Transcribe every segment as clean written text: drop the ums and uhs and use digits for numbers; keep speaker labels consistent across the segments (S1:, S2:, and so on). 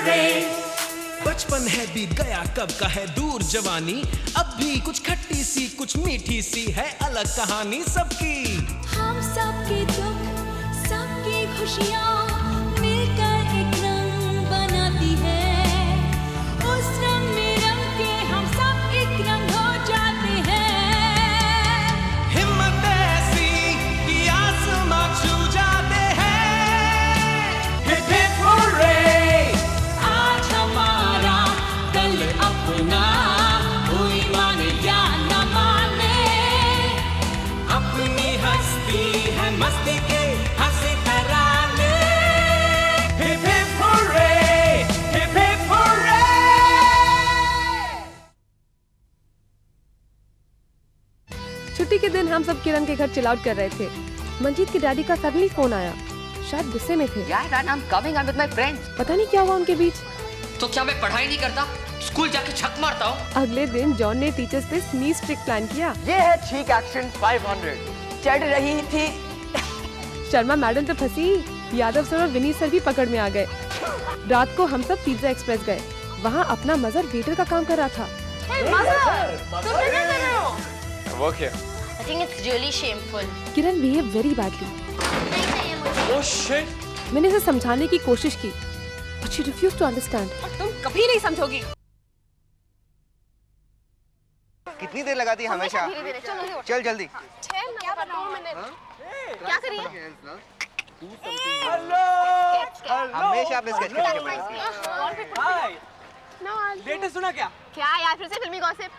S1: बचपन है बीत गया कब का है दूर जवानी, अब भी कुछ खट्टी सी कुछ मीठी सी है अलग कहानी सबकी।
S2: हम सबके दुख सबकी खुशियाँ मिलकर एक रंग बनाती है, उस रंग में रंग के हम सब एक रंग हो जाते हैं।
S1: हिम्मत ऐसी कि आसमां छू जाते हैं। हिप हिप हुर्रे,
S2: आज हमारा कल अपना, कोई माने या न माने,
S1: अपनी हस्ती है मस्ती के हंसी तराने। Hip hip hurray, hip hip hurray.
S3: छुट्टी के दिन हम सब किरण के घर चिल आउट कर रहे थे। मंजीत के डैडी का सडनली फोन आया, शायद गुस्से में थे।
S4: Yeah, Dad, I'm coming. I'm with my friends.
S3: पता नहीं क्या हुआ उनके बीच।
S4: तो क्या मैं पढ़ाई नहीं करता? स्कूल जाके छक मारता हूँ?
S3: अगले दिन जॉन ने टीचर्स पे स्नीज ट्रिक प्लान किया।
S5: ये है ठीक एक्शन 500। चढ़ रही थी।
S3: शर्मा मैडम तो फंसी, यादव सर और विनीत सर भी पकड़ में आ गए। रात को हम सब पिज्जा एक्सप्रेस गए। वहाँ अपना मजर वेटर का काम कर रहा था।
S5: वो क्या?
S6: I think it's really shameful.
S3: Kiran behave very badly.
S5: Oh shit!
S3: मैंने इसे समझाने की कोशिश की, but she refused to understand. तुम कभी नहीं समझोगी।
S5: कितनी देर लगाती है हमेशा?
S6: धीरे-धीरे, चलो।
S5: चल जल्दी।
S6: क्या क्या करिए?
S5: हमेशा आपने स्केच करके पढ़ा।
S7: लेटेस्ट सुना क्या?
S6: क्या यार, फिर से फिल्मी गॉसिप?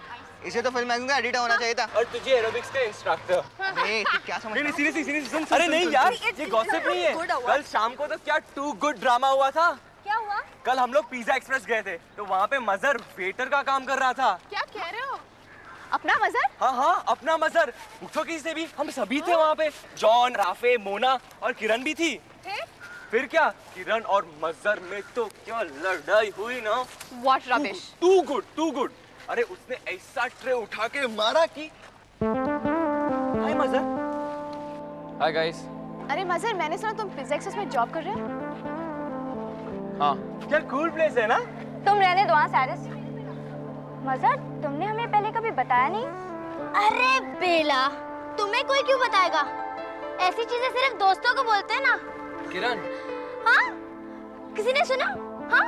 S5: इसे तो फिल्म मैगजीन का एडिटर होना चाहिए था।
S7: और तुझे एरोबिक्स का इंस्ट्रक्टर।
S5: तू क्या समझ?
S7: नहीं सीरियसली सुन। अरे नहीं यार, ये गॉसिप नहीं है। कल शाम को तो क्या टू गुड ड्रामा हुआ था।
S6: क्या हुआ?
S7: कल हम लोग पिज्जा एक्सप्रेस गए थे, तो वहाँ पे मजर वेटर का काम कर रहा था।
S6: क्या कह रहे हो? अपना मजर?
S7: हाँ, अपना मजर। पूछो किसी से भी, हम सभी थे वहाँ पे। जॉन, राफे, मोना और किरण भी थी। फिर क्या, किरण और मजर में तो क्या लड़ाई हुई ना।
S6: What rubbish?
S7: Too good. अरे उसने ऐसा ट्रे उठा के मारा कि। हाय मजर।
S5: Hi guys.
S6: अरे मजर, मैंने सुना तुम पिज्जा एक्सप्रेस में जॉब कर रहे हो?
S5: हाँ।
S7: क्या कूल प्लेस है ना।
S6: तुम रहने दो सैरिस। मजर, तुमने हमें पहले कभी बताया नहीं। अरे बेला, तुम्हें कोई क्यों बताएगा? ऐसी चीजें सिर्फ दोस्तों को बोलते हैं ना।
S5: किरण।
S6: हाँ? किसी ने सुना? हाँ?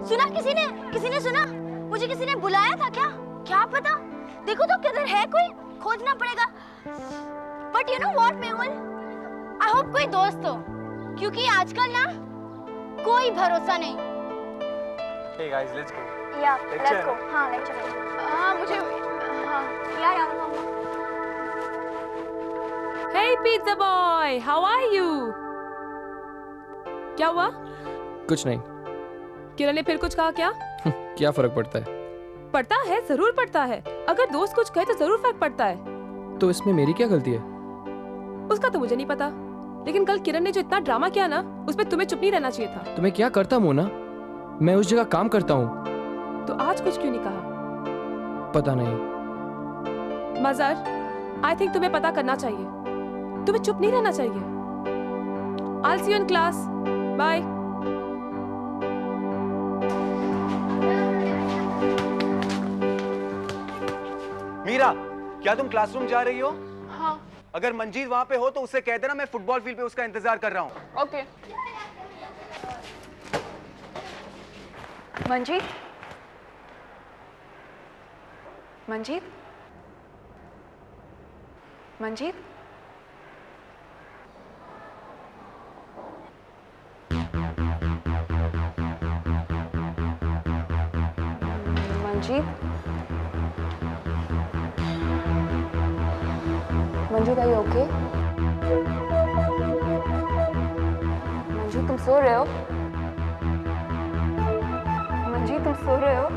S6: सुना किसी ने सुना? मुझे किसी ने बुलाया था क्या? क्या पता? देखो तो किधर है कोई? खोजना पड़ेगा। But you know what, Mehul? I hope कोई दोस्त हो, क्योंकि आजकल ना कोई भरोसा नहीं।
S7: Hey guys, let's go.
S6: Yeah,
S7: Lecture.
S6: let's go. हाँ, lecture. हाँ, मुझे या
S3: Hey pizza boy, how are you? क्या हुआ?
S8: कुछ नहीं।
S3: किरण ने फिर कुछ कहा क्या?
S8: क्या फर्क पड़ता है?
S3: पड़ता है, जरूर पड़ता है। अगर दोस्त कुछ कहे तो जरूर फर्क पड़ता है।
S8: तो इसमें मेरी क्या गलती है?
S3: उसका तो मुझे नहीं पता, लेकिन कल किरण ने जो इतना ड्रामा किया ना, उस पे तुम्हें चुप नहीं रहना चाहिए था।
S8: तुम्हें क्या करता मोना? मैं उस जगह काम करता हूँ।
S3: तो आज कुछ क्यों नहीं कहा?
S8: पता नहीं।
S3: मजर, आई थिंक तुम्हें पता करना चाहिए। तुम्हें चुप नहीं रहना चाहिए। I'll see you in class. Bye.
S7: Meera, क्या तुम क्लासरूम जा रही हो?
S6: हाँ।
S7: अगर मंजीत वहाँ पे हो तो उससे कह देना मैं फुटबॉल फील्ड पे उसका इंतजार कर रहा हूँ।
S6: Okay. Manjeet? Manjeet? Manjeet? Manjeet? Manjeet, are you okay? Manjeet, तुम सो रहे हो? मंजीत, तुम सो रहे हो?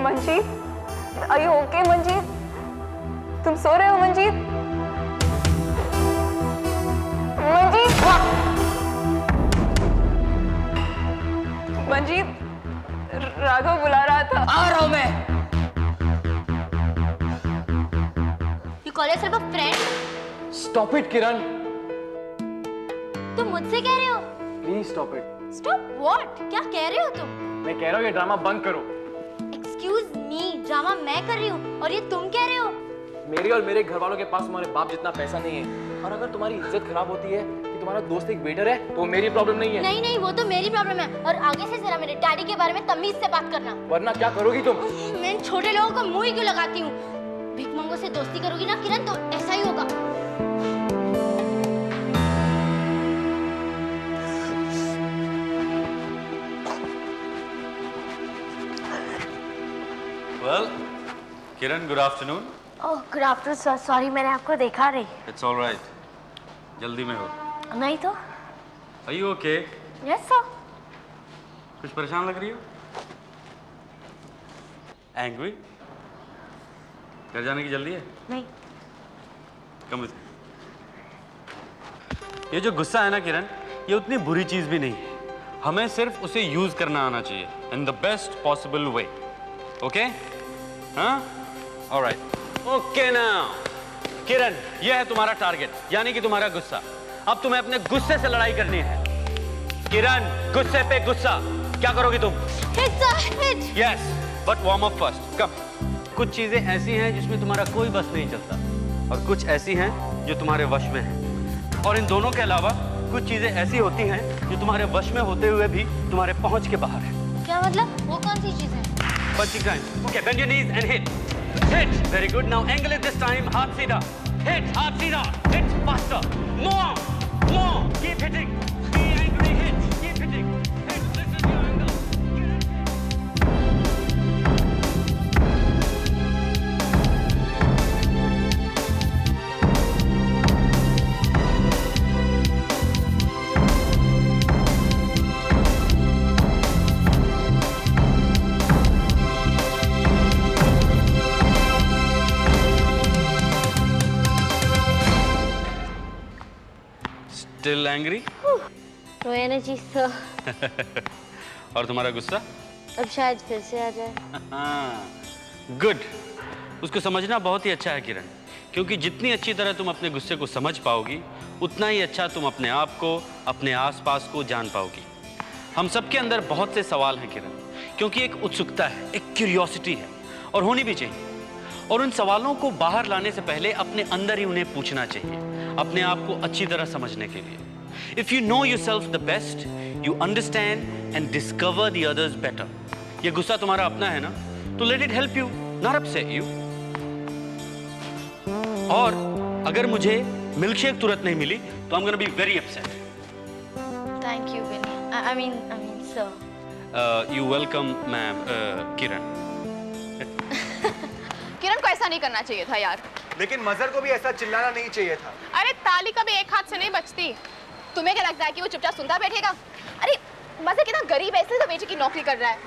S6: Manjeet, are you okay, Manjeet? तुम सो रहे हो मंजीत? मंजीत! मंजीत, राघव बुला रहा था।
S4: आ रहा हूँ मैं।
S6: You call yourself a friend?
S5: Stop it, किरण।
S6: तुम मुझसे कह रहे हो
S7: please stop it.
S6: Stop what? क्या कह रहे हो तुम?
S7: मैं कह रहा हूँ ये ड्रामा बंद करो।
S6: एक्सक्यूज मी, ड्रामा मैं कर रही हूँ और ये तुम कह रहे हो?
S7: मेरी और मेरे घर वालों के पास तुम्हारे बाप जितना पैसा नहीं है, और अगर तुम्हारी इज्जत खराब होती है कि तुम्हारा दोस्त एक वेटर है तो मेरी प्रॉब्लम नहीं है।
S6: नहीं नहीं, वो तो मेरी प्रॉब्लम है। और आगे से जरा मेरे डैडी के बारे में तमीज से बात करना,
S7: वरना क्या करोगी तुम?
S6: मैं इन छोटे लोगों को मुंह ही क्यों लगाती हूँ? भिखमंगों से दोस्ती करोगी ना किरण तो ऐसा ही होगा।
S9: Well, Kiran, good afternoon.
S6: Oh good afternoon sir, sorry मैंने आपको देखा नहीं।
S9: It's all right. जल्दी में हो?
S6: नहीं तो।
S9: Are you okay?
S6: Yes sir.
S9: कुछ परेशान लग रही हो? Angry? घर जाने की जल्दी है?
S6: नहीं।
S9: Come with me. ये जो गुस्सा है ना किरण, ये उतनी बुरी चीज भी नहीं है। हमें सिर्फ उसे यूज करना आना चाहिए in the best possible way. Okay? हाँ? All right. Okay now. किरण, ये है तुम्हारा टारगेट, यानी कि तुम्हारा गुस्सा। अब तुम्हें अपने गुस्से से लड़ाई करनी है। किरण, गुस्से पे गुस्सा। क्या करोगी तुम?
S6: Hit sir, hit.
S9: Yes, but warm up first. Come. कुछ चीजें ऐसी हैं जिसमें तुम्हारा कोई बस नहीं चलता, और कुछ ऐसी हैं जो तुम्हारे वश में हैं। और इन दोनों के अलावा कुछ चीजें ऐसी होती हैं जो तुम्हारे वश में होते हुए भी तुम्हारे पहुंच के बाहर है।
S6: क्या मतलब? वो कौन सी चीज है?
S9: Punching time. Okay, bend your knees and hit. Hit. Very good. Now angle it this time. हाथ सीधा. Hit. हाथ सीधा. Hit faster. More. More. Keep hitting. Be angry. Hit. Keep hitting. Hit. This is your angle. Still angry?
S6: No energy sir.
S9: और तुम्हारा गुस्सा?
S6: अब शायद फिर से आ जाए।
S9: गुड। उसको समझना बहुत ही अच्छा है किरण, क्योंकि जितनी अच्छी तरह तुम अपने गुस्से को समझ पाओगी उतना ही अच्छा तुम अपने आप को, अपने आसपास को जान पाओगी। हम सबके अंदर बहुत से सवाल हैं किरण, क्योंकि एक उत्सुकता है, एक क्यूरियोसिटी है, और होनी भी चाहिए। और उन सवालों को बाहर लाने से पहले अपने अंदर ही उन्हें पूछना चाहिए, अपने आप को अच्छी तरह समझने के लिए। If you know yourself the best, you understand and discover the others better. ये गुस्सा तुम्हारा अपना है ना, तो let it help you, not upset you. और अगर मुझे मिल्कशेक तुरंत नहीं मिली तो I'm gonna be very upset.
S6: Thank you Vinny. I mean sir.
S9: You welcome, ma'am, किरण।
S10: किरण को ऐसा नहीं करना चाहिए था यार।
S11: लेकिन मजहर को भी ऐसा चिल्लाना नहीं चाहिए था।
S10: अरे ताली कभी एक हाथ से नहीं बचती। तुम्हें क्या लगता है कि वो चुपचाप सुनता बैठेगा? अरे मजहर कितना गरीब है, इसलिए तो बेटे की नौकरी कर रहा है।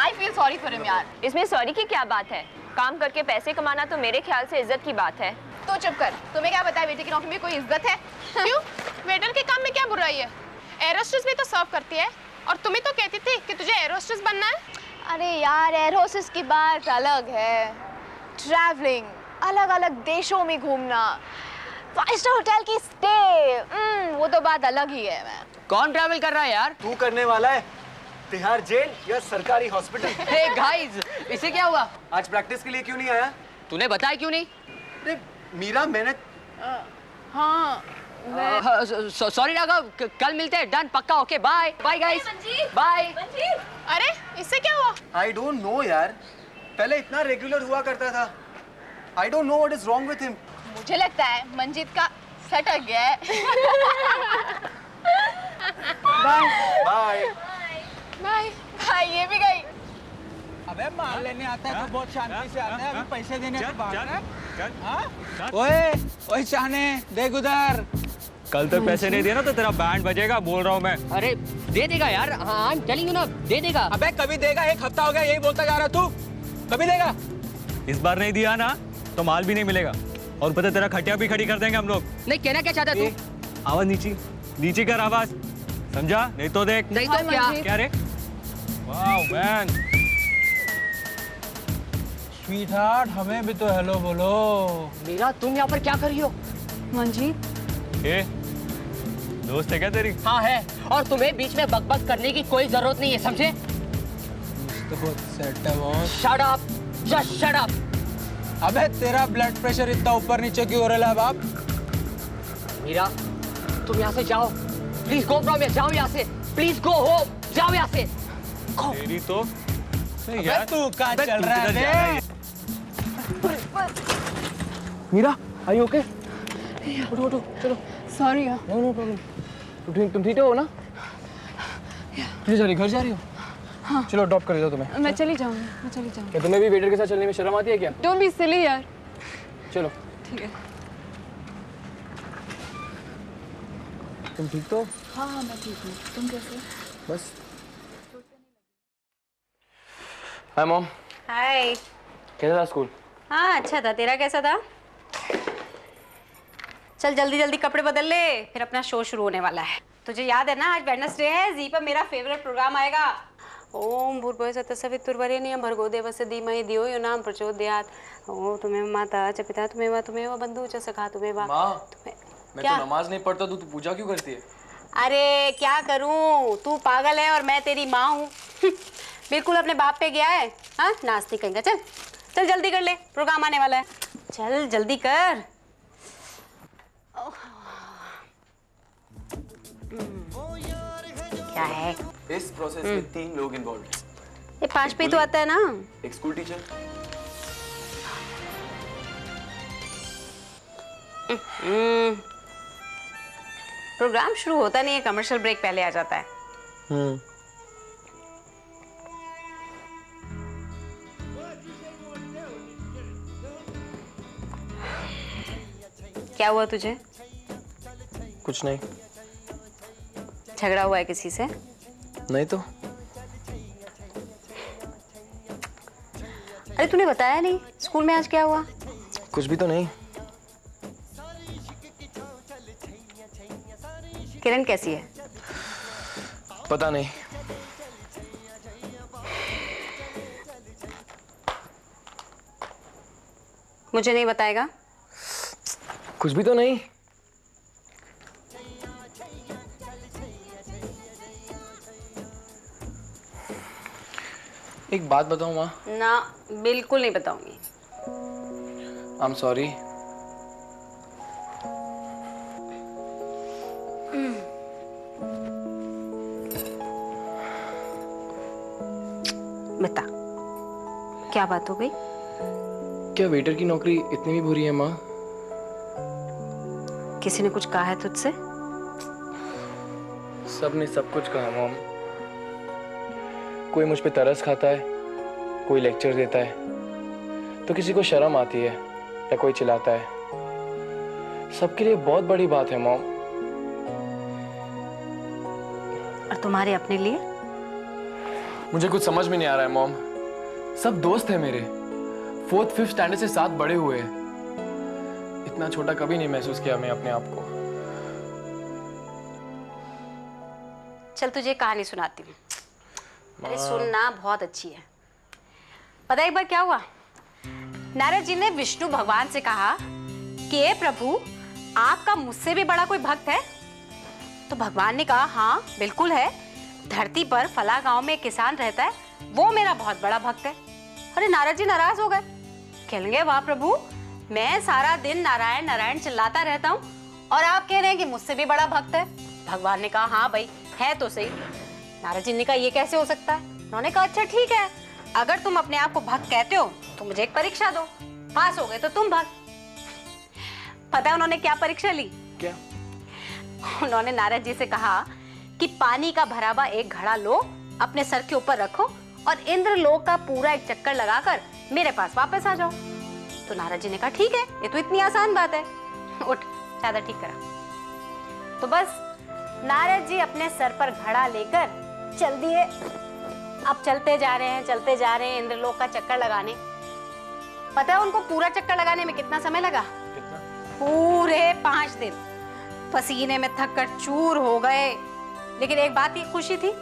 S10: I feel sorry for him यार।
S12: इसमें सॉरी की क्या बात है? काम करके पैसे कमाना तो मेरे ख्याल से इज्जत की बात है।
S10: तो चुप कर, तुम्हें क्या पता है बेटे की नौकरी में कोई इज्जत है? क्यों? वेटर के काम में क्या बुराई है? एयर होस्टेस भी तो सर्व करती है, और तुम ही तो कहती थी कि तुझे एयर होस्टेस बनना है। अरे यार, एयर होस्टेस की बात अलग है। ट्रैवलिंग, अलग अलग देशों में घूमना, 5 स्टार होटल की स्टे, वो तो बात अलग ही है। मैं
S4: कौन ट्रैवल कर रहा है यार?
S11: तू करने वाला है। तिहाड़ जेल या सरकारी हॉस्पिटल?
S4: हे गाइस, इसे क्या हुआ?
S11: आज प्रैक्टिस के लिए क्यों नहीं आया?
S4: तूने बताया क्यों नहीं?
S11: अरे मीरा, मैंने
S10: हाँ
S4: सॉरी राघव, कल मिलते हैं। डन, पक्का। Okay, bye bye guys, bye.
S10: अरे इससे क्या हुआ?
S11: आई डोंट नो यार, पहले इतना रेगुलर हुआ करता था। I don't know what is wrong with him.
S10: मुझे लगता है मंजीत का सेट अट गया है।
S11: Bye bye
S10: bye bye. ये भी गई।
S13: अबे माल लेने आता है तो बहुत शांति से आता है, अभी पैसे देने के बाद है। ओए ओए शाने, देख उधर।
S7: कल तक पैसे नहीं दिए ना तो तेरा बैंड बजेगा, बोल रहा हूँ मैं।
S4: अरे दे देगा यार, हाँ आई एम टेलिंग यू ना, दे देगा।
S13: अबे कभी देगा, एक हफ्ता हो गया यही बोलता जा रहा तू। कभी देगा?
S7: इस बार नहीं दिया ना तो माल भी नहीं मिलेगा, और पता तेरा खटिया भी खड़ी कर देंगे हम लोग।
S4: नहीं, कहना क्या चाहता तू?
S7: आवाज नीचे नीचे कर, आवाज, समझा? नहीं तो देख।
S4: नहीं तो क्या
S7: रे? Wow man.
S13: स्वीटहार्ट, हमें भी तो हेलो बोलो।
S4: मीरा, तुम यहाँ पर क्या कर रही हो?
S3: मंजीत,
S7: दोस्त है क्या तेरी?
S4: हाँ है, और तुम्हें बीच में बकबक करने की कोई जरूरत नहीं है, समझे?
S13: तो बहुत सेट है वो।
S4: Shut up, just shut up.
S13: अबे तेरा ब्लड प्रेशर इतना ऊपर नीचे क्यों हो रहा है बाप?
S4: मीरा, तुम यहाँ से जाओ। Please go from here, जाओ यहाँ से। Please go home, जाओ यहाँ से।
S7: तेरी तो
S13: यार तू कहाँ चल रहा है?
S8: Meera, are you okay? उठो उठो चलो।
S3: सॉरी यार।
S8: No problem. तुम ठीक हो ना? घर जा रही हो?
S3: हाँ।
S8: चलो ड्रॉप कर देता तुम्हें।
S3: मैं चली जाऊंगी।
S8: क्या तुम्हें भी वेटर के साथ चलने में शर्म आती है क्या?
S3: डोंट बी सिली यार।
S8: चलो।
S3: ठीक है।
S8: तुम ठीक तो?
S3: हाँ मैं ठीक हूँ। तुम कैसे?
S8: बस। Hi mom.
S12: हाय।
S8: कैसा था स्कूल?
S12: हाँ अच्छा था, तेरा कैसा था? चल जल्दी जल्दी कपड़े बदल ले, फिर अपना शो शुरू होने वाला है। तुझे याद है ना आज वेडनेसडे है, जी पर मेरा फेवरेट प्रोग्राम आएगा। ओम भूर्भुवः स्वः सवितुर्वरेण्यं भर्गो देवस्य धीमहि धियो यो न प्रचोदयात्। ओम त्वमेव माता च पिता त्वमेव बंधु च सखा त्वमेव।
S8: मैं तो नमाज नहीं पढ़ता, तू पूजा क्यों करती है?
S12: अरे क्या करूं, तू पागल है और मैं तेरी माँ हूँ। बिल्कुल अपने बाप पे गया है। हाँ नास्ती कहेंगे। चल चल जल्दी कर ले, प्रोग्राम आने वाला है। चल जल्दी कर। क्या है
S11: इस प्रोसेस में 3 लोग इन्वॉल्व हैं।
S12: ये 5 पे तो आता है ना।
S11: एक स्कूल टीचर,
S12: प्रोग्राम शुरू होता नहीं है, कमर्शियल ब्रेक पहले आ जाता है। क्या हुआ तुझे?
S8: कुछ नहीं।
S12: झगड़ा हुआ है किसी से?
S8: नहीं तो।
S12: अरे तूने बताया नहीं स्कूल में आज क्या हुआ?
S8: कुछ भी तो नहीं।
S12: किरण कैसी है?
S8: पता नहीं।
S12: मुझे नहीं बताएगा?
S8: कुछ भी तो नहीं। एक बात बताऊं माँ?
S12: ना बिल्कुल नहीं बताऊंगी।
S8: I am sorry.
S12: बता क्या बात हो गई?
S8: क्या वेटर की नौकरी इतनी भी बुरी है माँ?
S12: किसी ने कुछ कहा है तुझसे?
S8: सबने सब कुछ कहा मॉम। कोई मुझ पे तरस खाता है, कोई लेक्चर देता है, तो किसी को शर्म आती है या कोई चिल्लाता है। सबके लिए बहुत बड़ी बात है मॉम।
S12: और तुम्हारे अपने लिए?
S8: मुझे कुछ समझ में नहीं आ रहा है मॉम। सब दोस्त है मेरे, 4th 5th स्टैंडर्ड से साथ बड़े हुए हैं। इतना छोटा कभी नहीं महसूस किया मैं अपने आप को।
S12: चल तुझे कहानी सुनाती हूँ। अरे सुनना, बहुत अच्छी है। पता है एक बार क्या हुआ? नारद जी ने विष्णु भगवान से कहा कि हे प्रभु, आपका मुझसे भी बड़ा कोई भक्त है? तो भगवान ने कहा हाँ बिल्कुल है। धरती पर फला गांव में एक किसान रहता है, वो मेरा बहुत बड़ा भक्त है। अरे नारद जी नाराज हो गए, कहेंगे वाह प्रभु, मैं सारा दिन नारायण नारायण चिल्लाता रहता हूँ और आप कह रहे हैं कि मुझसे भी बड़ा भक्त है। भगवान ने कहा हाँ भाई है तो सही। नारद जी ने कहा ये कैसे हो सकता है? उन्होंने कहा अच्छा ठीक है, अगर तुम अपने आप को भक्त कहते हो तो मुझे एक परीक्षा दो, पास हो गए तो तुम भक्त। पता है उन्होंने क्या परीक्षा ली?
S8: क्या?
S12: उन्होंने नारद जी से कहा कि पानी का भरा हुआ एक घड़ा लो, अपने सर के ऊपर रखो और इंद्रलोक का पूरा एक चक्कर लगाकर मेरे पास वापस आ जाओ। तो नारद जी ने कहा ठीक है, ये तो इतनी आसान बात है। उठ चादर ठीक करा। तो बस नारद जी अपने सर पर घड़ा लेकर चल दिए। अब चलते जा रहे हैं इंद्रलोक का चक्कर लगाने। पता है उनको पूरा चक्कर लगाने में कितना समय लगा?
S8: कितना?
S12: पूरे 5 दिन। पसीने में थक कर चूर हो गए, लेकिन एक बात की खुशी थी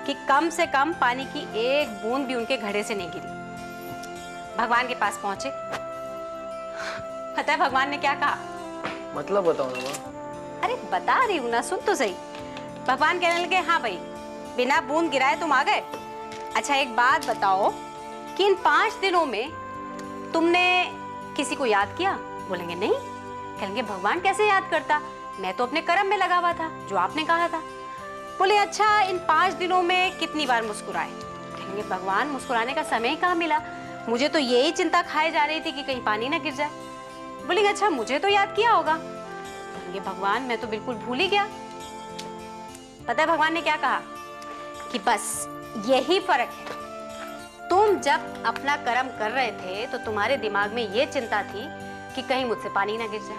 S12: कि कम से कम पानी की एक बूंद भी उनके घड़े से नहीं गिरी। भगवान के पास पहुंचे। पता है भगवान ने क्या कहा?
S8: मतलब बताओ ना।
S12: अरे बता रही हूँ ना, सुन तो सही। भगवान कहने लगे हाँ भाई बिना बूंद गिराए तुम आ गए। अच्छा एक बात बताओ कि इन 5 दिनों में तुमने किसी को याद किया? बोलेंगे नहीं। कहेंगे भगवान कैसे याद करता, मैं तो अपने कर्म में लगा हुआ था जो आपने कहा था। बोले अच्छा इन 5 दिनों में कितनी बार मुस्कुराए? कहेंगे भगवान मुस्कुराने का समय ही कहाँ मिला, मुझे तो यही चिंता खाए जा रही थी कि कहीं पानी ना गिर जाए। बोलेंगे अच्छा मुझे तो याद किया होगा। कहेंगे भगवान मैं तो बिल्कुल भूल ही गया। पता है भगवान ने क्या कहा कि बस यही फर्क है, तुम जब अपना कर्म कर रहे थे तो तुम्हारे दिमाग में ये चिंता थी कि कहीं मुझसे पानी ना गिर जाए,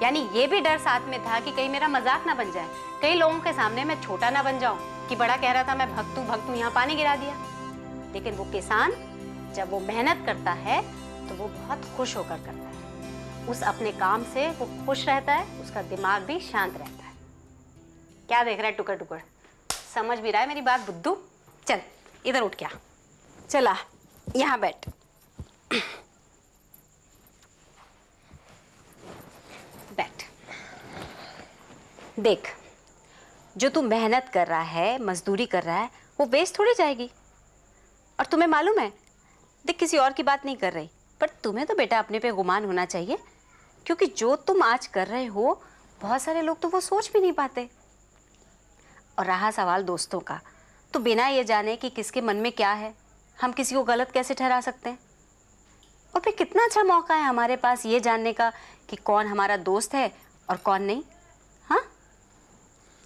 S12: यानी ये भी डर साथ में था कि कहीं मेरा मजाक ना बन जाए, कई लोगों के सामने मैं छोटा ना बन जाऊं कि बड़ा कह रहा था मैं भक्तू यहाँ पानी गिरा दिया। लेकिन वो किसान जब वो मेहनत करता है तो वो बहुत खुश होकर करता है, उस अपने काम से वो खुश रहता है, उसका दिमाग भी शांत रहता है। क्या देख रहा है टुकड़ टुकड़, समझ भी रहा है मेरी बात बुद्धू? चल इधर उठ क्या, चला यहाँ बैठ। बैठ। देख जो तू मेहनत कर रहा है, मजदूरी कर रहा है, वो वेस्ट थोड़ी जाएगी। और तुम्हें मालूम है, देख किसी और की बात नहीं कर रही, पर तुम्हें तो बेटा अपने पे गुमान होना चाहिए, क्योंकि जो तुम आज कर रहे हो बहुत सारे लोग तो वो सोच भी नहीं पाते। और रहा सवाल दोस्तों का, तो बिना ये जाने कि किसके मन में क्या है हम किसी को गलत कैसे ठहरा सकते हैं? और फिर कितना अच्छा मौका है हमारे पास ये जानने का कि कौन हमारा दोस्त है और कौन नहीं। हाँ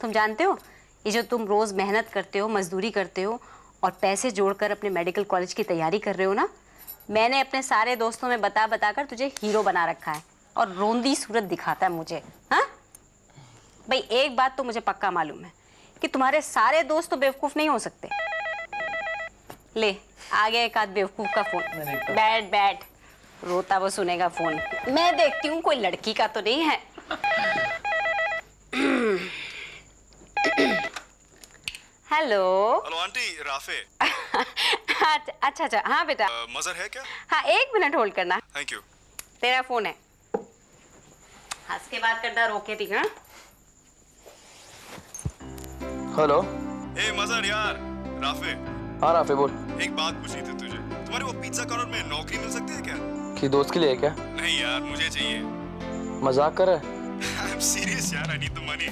S12: तुम जानते हो ये जो तुम रोज़ मेहनत करते हो, मजदूरी करते हो और पैसे जोड़कर अपने मेडिकल कॉलेज की तैयारी कर रहे हो ना, मैंने अपने सारे दोस्तों में बता बता कर तुझे हीरो बना रखा है और रोंदी सूरत दिखाता है मुझे। हाँ भाई एक बात तो मुझे पक्का मालूम है कि तुम्हारे सारे दोस्त तो बेवकूफ़ नहीं हो सकते। ले आ गया एक आध बेवकूफ़ का फोन। बैठ बैठ, रोता वो सुनेगा फोन। मैं देखती हूँ कोई लड़की का तो नहीं है। Hello
S14: hello aunty, Rafe.
S12: अच्छा अच्छा हाँ बेटा।
S14: मजर है क्या?
S12: हाँ 1 मिनट होल्ड करना।
S14: Thank you.
S12: तेरा फोन है, हंस के बात करना, रोके थी। हाँ
S8: हेलो।
S14: ए मजर यार, राफे।
S8: हाँ राफे बोल।
S14: एक बात पूछनी थी तुझे, तुम्हारे वो पिज्जा कॉर्नर में नौकरी मिल सकती है क्या?
S8: कि दोस्त के लिए है क्या?
S14: नहीं यार मुझे चाहिए।
S8: मजाक कर रहा है?
S14: आई एम सीरियस यार, आई नीड द मनी।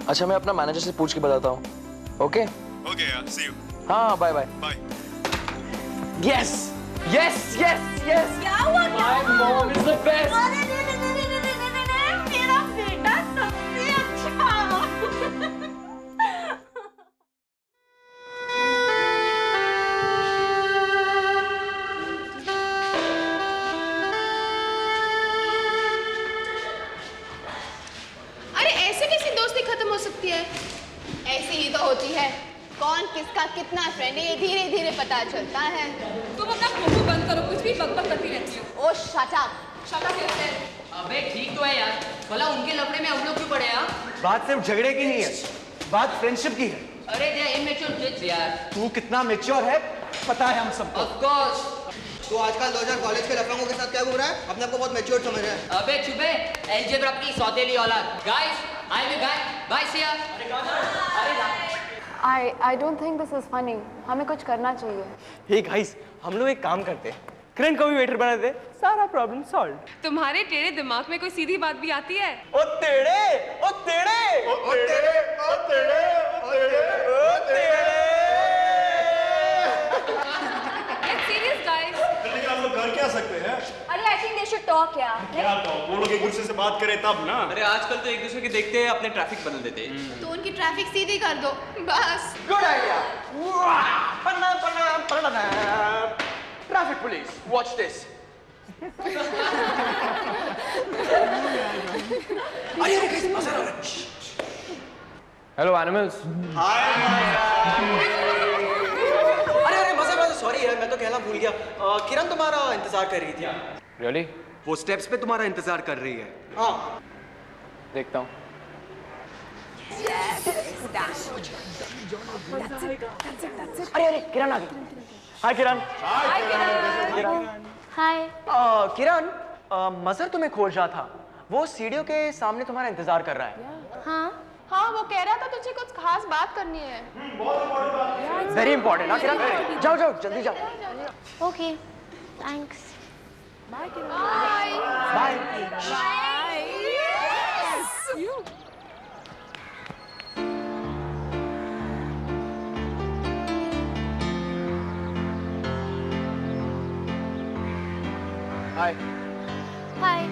S8: अच्छा मैं अपना मैनेजर से पूछ के बताता हूँ। ओके
S14: ओके यार, सी यू।
S8: हाँ bye bye.
S14: Bye.
S8: Yes yes yes yes,
S12: क्या हुआ?
S8: My mom is the best.
S12: मेरा बेटा सबसे अच्छा।
S10: अरे ऐसे कैसी दोस्ती खत्म हो सकती है? ऐसी ही तो होती है, कौन किसका कितना फ्रेंड है ये धीरे धीरे पता चलता है।
S3: तुम अपना मुंह बंद करो, कुछ भी बकबक करती रहती हो।
S10: ओ शट अप।
S3: शट अप कहते हैं।
S4: अबे ठीक तो है यार, भला उनके लफड़े में हम लोग क्यों पड़े यार?
S11: बात सिर्फ झगड़े की नहीं है, बात फ्रेंडशिप की है।
S4: अरे दे आर इमैच्योर किड्स यार।
S11: तू कितना मैच्योर है पता है हम सबको।
S4: Of course.
S15: तो आजकल 2000 कॉलेज के लफंगों के साथ क्या घूम रहा है? अपने आप को बहुत मैच्योर समझ रहा है।
S4: अबे चुपे, एलजेब्रा अपनी सौतेली औलाद। गाइस आई विल बाय सी या।
S16: I don't think this is funny. हमें कुछ करना चाहिए।
S7: हे गाइस, हम लोग एक काम करते हैं, किरण को भी वेटर बना दे, सारा प्रॉब्लम सॉल्व।
S3: तुम्हारे टेढ़े दिमाग में कोई सीधी बात भी आती है?
S7: ओ तेरे, ओ तेरे, ओ तेरे, ओ तेरे, ओ तेरे, ओ तेरे।
S3: Get serious guys.
S14: लेकिन आप लोग घर क्या सकते हैं?
S6: अरे I think they should talk यार।
S14: क्या talk? वो लोग एक दूसरे से बात करें तब ना।
S7: अरे आजकल तो एक दूसरे के देखते अपने ट्रैफिक बदल देते हैं।
S10: तो उनकी ट्रैफिक सीधी कर दो बस।
S11: Good idea. Panna Panna Panna. Traffic police, watch this. अरे अरे गाइस, मजा आ रहा है।
S8: Hello animals.
S11: अरे अरे मजा, सॉरी यार मैं तो कहना भूल गया। किरण तुम्हारा इंतजार कर रही थी।
S8: रियली?
S11: वो स्टेप्स पे तुम्हारा इंतजार कर रही है। हाँ
S8: देखता हूँ।
S11: अरे अरे किरण आ गई। हाय किरण।
S6: हाय।
S11: किरण, मजर तुम्हें खोज रहा था, वो सीढ़ियों के सामने तुम्हारा इंतजार कर रहा है।
S10: हाँ हाँ, वो कह रहा था तुझे कुछ खास बात करनी है।
S5: Very important. हाँ किरण, जाओ जाओ जल्दी जाओ।
S6: Okay, thanks.
S10: Bye
S5: bye.
S8: Hi.
S6: Hi.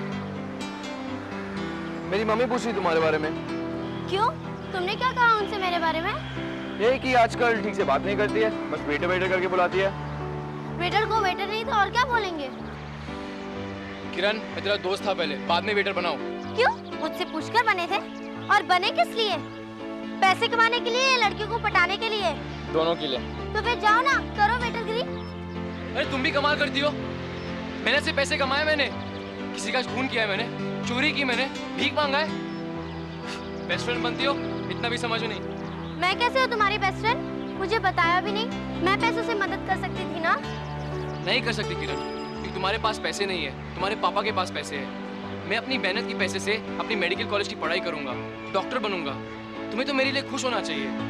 S8: मेरी मम्मी पूछ रही तुम्हारे बारे में।
S6: क्यों? तुमने क्या कहा उनसे मेरे बारे में?
S8: ये कि आजकल ठीक से बात नहीं करती है, बस वेटर वेटर करके बुलाती है।
S6: वेटर को वेटर नहीं तो और क्या बोलेंगे?
S8: किरण, मैं तेरा दोस्त था पहले, बाद में वेटर बनाऊं।
S6: क्यों? मुझसे पूछकर बने थे? और बने किस लिए? पैसे कमाने के लिए या लड़कियों को पटाने के लिए?
S8: दोनों के लिए।
S6: तो फिर जाओ ना, करो वेटरगिरी।
S8: अरे तुम भी कमाल करती हो। मेहनत से पैसे कमाए मैंने, किसी का खून किया है मैंने, चोरी की मैंने, भीख मांगा है। बेस्ट फ्रेंड बनती हो, इतना भी समझ नहीं।
S6: मैं कैसे हूँ तुम्हारी बेस्ट फ्रेंड? मुझे बताया भी नहीं। मैं पैसों से मदद कर सकती थी ना?
S8: नहीं कर सकती किरण, क्योंकि तुम्हारे पास पैसे नहीं है, तुम्हारे पापा के पास पैसे है। मैं अपनी मेहनत की पैसे से अपनी मेडिकल कॉलेज की पढ़ाई करूंगा, डॉक्टर बनूंगा। तुम्हें तो मेरे लिए खुश होना चाहिए।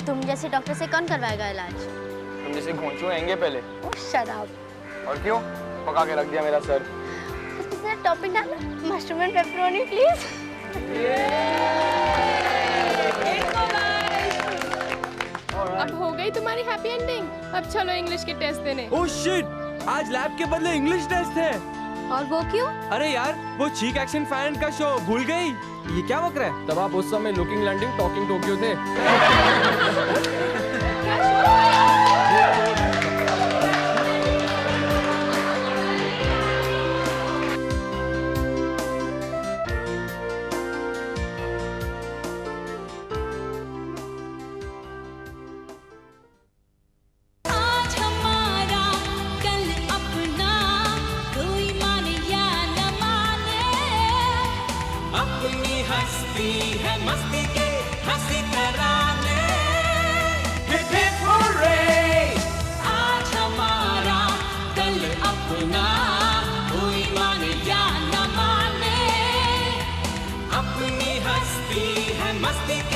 S6: तुम जैसे डॉक्टर से कौन करवाएगा इलाज?
S8: तुम जैसे घोंचू आएंगे पहले।
S6: Shut up.
S8: और क्यों? पका के रख दिया मेरा सर।
S6: उसके साथ टॉपिंग डालना, मशरूम एंड पेपरोनी प्लीज।
S10: अब हो गई तुम्हारी हैप्पी एंडिंग। अब चलो इंग्लिश के टेस्ट देने।
S7: ओह शिट, आज लैब के बदले इंग्लिश टेस्ट है।
S6: और वो क्यों?
S7: अरे यार, वो चीक एक्शन फैन का शो भूल गई? ये क्या बक रहा है?
S8: तब आप उस समय लुकिंग लैंडिंग टॉकिंग टोक्यो थे।
S2: आज हमारा कल अपना, कोई माने या न माने।
S1: अपनी हस्ती है मस्ती के हंसी तराने। Hip hip hurray.
S2: आज हमारा कल अपना, कोई माने या न माने।
S1: अपनी हस्ती है मस्ती के